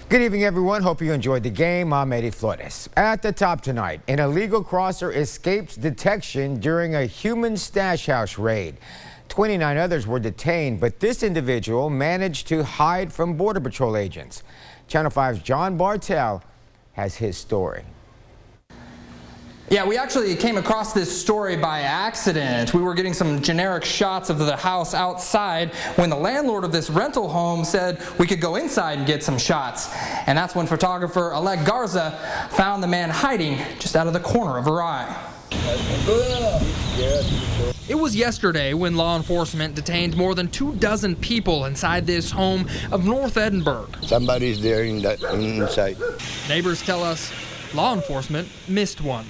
Good evening, everyone. Hope you enjoyed the game. I'm Eddie Flores. At the top tonight, an illegal crosser escapes detection during a human stash house raid. 29 others were detained, but this individual managed to hide from Border Patrol agents. Channel 5's John Bartel has his story. Yeah, we actually came across this story by accident. We were getting some generic shots of the house outside when the landlord of this rental home said we could go inside and get some shots. And that's when photographer Alec Garza found the man hiding just out of the corner of her eye. It was yesterday when law enforcement detained more than 24 people inside this home of North Edinburgh. Somebody's there inside. Neighbors tell us law enforcement missed one.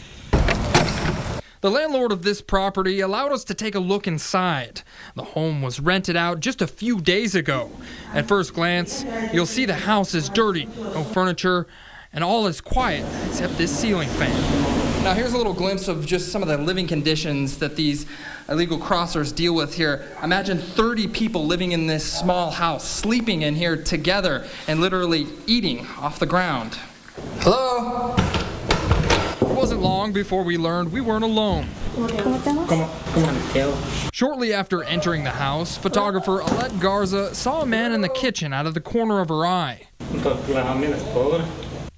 The landlord of this property allowed us to take a look inside. The home was rented out just a few days ago. At first glance, you'll see the house is dirty, no furniture, and all is quiet except this ceiling fan. Now here's a little glimpse of just some of the living conditions that these illegal crossers deal with here. Imagine 30 people living in this small house, sleeping in here together and literally eating off the ground. Hello? It wasn't long before we learned we weren't alone. Shortly after entering the house, photographer Alec Garza saw a man in the kitchen out of the corner of her eye.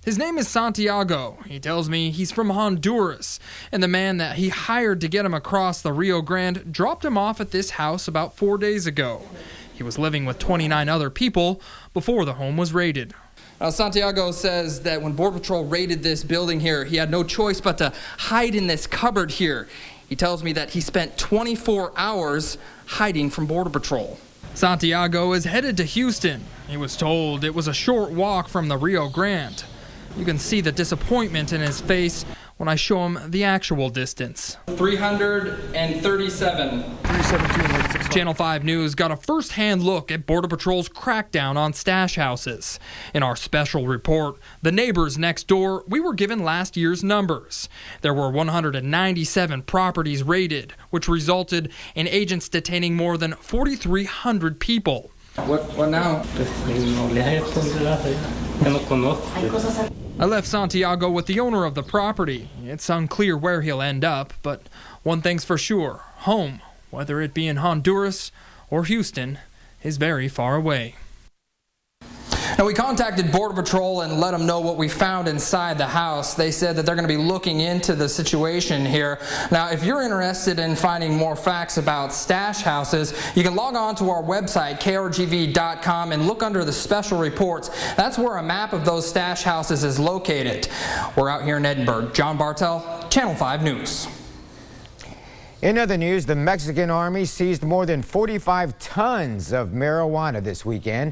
His name is Santiago. He tells me he's from Honduras, and the man that he hired to get him across the Rio Grande dropped him off at this house about 4 days ago. He was living with 29 other people before the home was raided. Now, Santiago says that when Border Patrol raided this building here, he had no choice but to hide in this cupboard here. He tells me that he spent 24 hours hiding from Border Patrol. Santiago is headed to Houston. He was told it was a short walk from the Rio Grande. You can see the disappointment in his face when I show him the actual distance. 337. Channel 5 News got a first-hand look at Border Patrol's crackdown on stash houses. In our special report, The Neighbors Next Door, we were given last year's numbers. There were 197 properties raided, which resulted in agents detaining more than 4,300 people. What now? I left Santiago with the owner of the property. It's unclear where he'll end up, but one thing's for sure, home, whether it be in Honduras or Houston, is very far away. Now, we contacted Border Patrol and let them know what we found inside the house. They said that they're going to be looking into the situation here. Now, if you're interested in finding more facts about stash houses, you can log on to our website, krgv.com, and look under the special reports. That's where a map of those stash houses is located. We're out here in Edinburgh. John Bartel, Channel 5 News. In other news, the Mexican army seized more than 45 tons of marijuana this weekend.